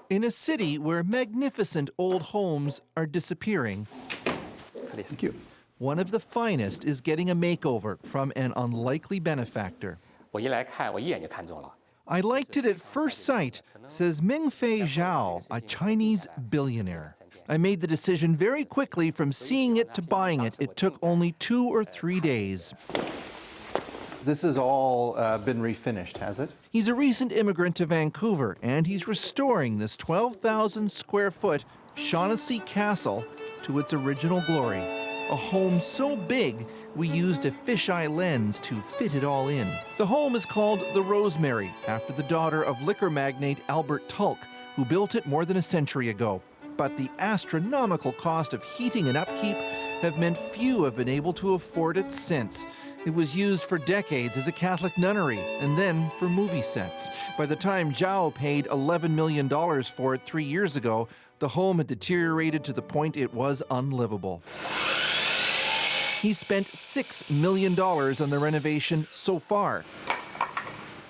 In a city where magnificent old homes are disappearing, Thank you. one of the finest is getting a makeover from an unlikely benefactor. 我一来看，我一眼就看中了。 I liked it at first sight, says Mingfei Zhao, a Chinese billionaire. I made the decision very quickly from seeing it to buying it. It took only 2 or 3 days. This has all been refinished, has it? He's a recent immigrant to Vancouver, and he's restoring this 12,000 square foot Shaughnessy Castle to its original glory. A home so big, we used a fisheye lens to fit it all in. The home is called the Rosemary, after the daughter of liquor magnate Albert Tulk, who built it more than a century ago. But the astronomical cost of heating and upkeep have meant few have been able to afford it since. It was used for decades as a Catholic nunnery and then for movie sets. By the time Zhao paid $11 million for it 3 years ago, the home had deteriorated to the point it was unlivable. He spent $6 million on the renovation so far.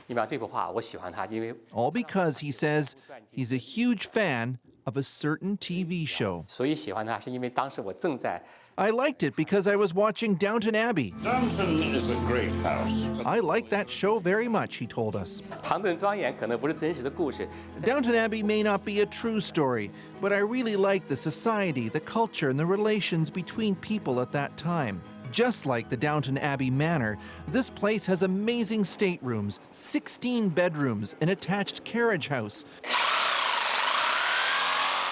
你把这幅画，我喜欢它，因为 All because, he says, he's a huge fan of a certain TV show. 所以喜欢它，是因为当时我正在 I liked it because I was watching Downton Abbey. Downton is a great house. I like that show very much, he told us. 唐顿庄园可能不是真实的故事， Downton Abbey may not be a true story, but I really like the society, the culture, and the relations between people at that time. Just like the Downton Abbey Manor, this place has amazing staterooms, 16 bedrooms, an attached carriage house.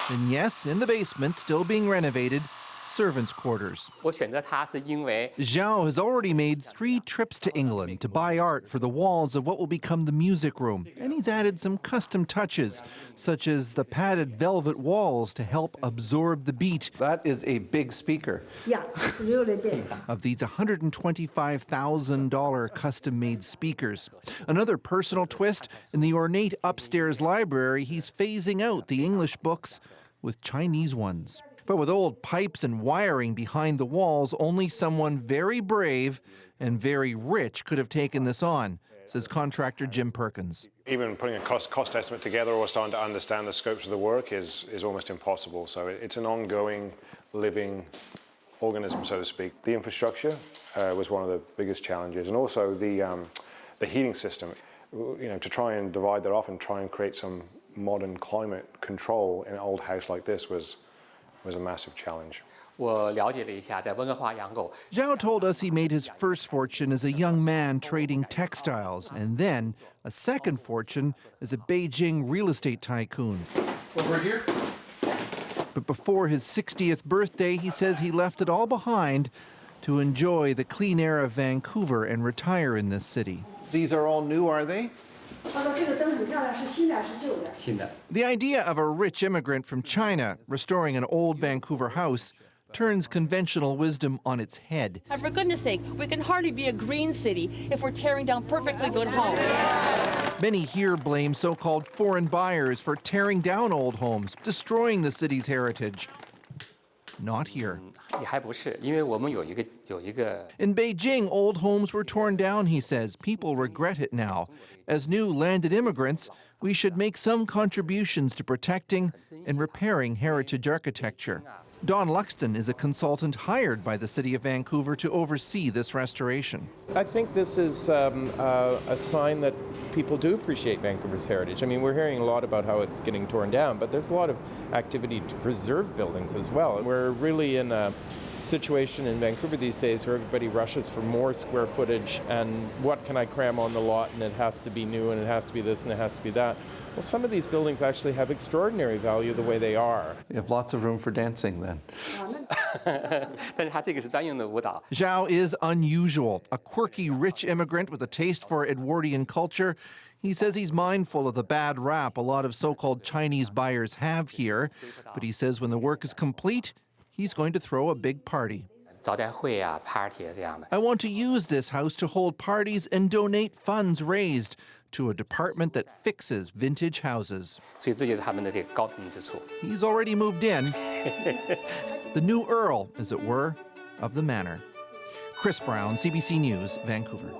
And yes, in the basement, still being renovated, servants' quarters. 我选择它是因为 Zhao has already made 3 trips to England to buy art for the walls of what will become the music room, and he's added some custom touches, such as the padded velvet walls to help absorb the beat That is a big speaker. Yeah, it's really big. of these $125,000 custom-made speakers. Another personal twist, in the ornate upstairs library, he's phasing out the English books with Chinese ones. But with old pipes and wiring behind the walls, only someone very brave and very rich could have taken this on, says contractor Jim Perkins. Even putting a cost estimate together or starting to understand the scopes of the work is almost impossible. So it's an ongoing, living organism, so to speak. The infrastructure was one of the biggest challenges, and also the heating system. You know, to try and divide that off and try and create some modern climate control in an old house like this was a massive challenge. 我了解了一下，在温哥华养狗， Zhao told us he made his first fortune as a young man trading textiles, and then a second fortune as a Beijing real estate tycoon. Over here? But before his 60th birthday, he says he left it all behind to enjoy the clean air of Vancouver and retire in this city. These are all new, are they? 他说这个灯很漂亮，是新的还是旧的？ 新的。 The idea of a rich immigrant from China restoring an old Vancouver house turns conventional wisdom on its head. And for goodness sake, we can hardly be a green city if we're tearing down perfectly good homes. Many here blame so-called foreign buyers for tearing down old homes, destroying the city's heritage. Not here. 也还不是，因为我们有一个 In Beijing, old homes were torn down, he says. People regret it now. As new landed immigrants, we should make some contributions to protecting and repairing heritage architecture. Don Luxton is a consultant hired by the city of Vancouver to oversee this restoration. I think this is a sign that people do appreciate Vancouver's heritage. I mean, we're hearing a lot about how it's getting torn down, but there's a lot of activity to preserve buildings as well. And we're really in a situation in Vancouver these days where everybody rushes for more square footage and what can I cram on the lot, and it has to be new and it has to be this and it has to be that. Well, some of these buildings actually have extraordinary value the way they are. You have lots of room for dancing then. 但是它这个是专用的舞蹈。 Zhao is unusual, a quirky, rich immigrant with a taste for Edwardian culture. He says he's mindful of the bad rap a lot of so-called Chinese buyers have here, but he says when the work is complete, he's going to throw a big party. 招待会啊 ，party 这样的。 I want to use this house to hold parties and donate funds raised to a department that fixes vintage houses. 所以这就是他们的这个高明之处。 He's already moved in. The new Earl, as it were, of the manor. Chris Brown, CBC News, Vancouver.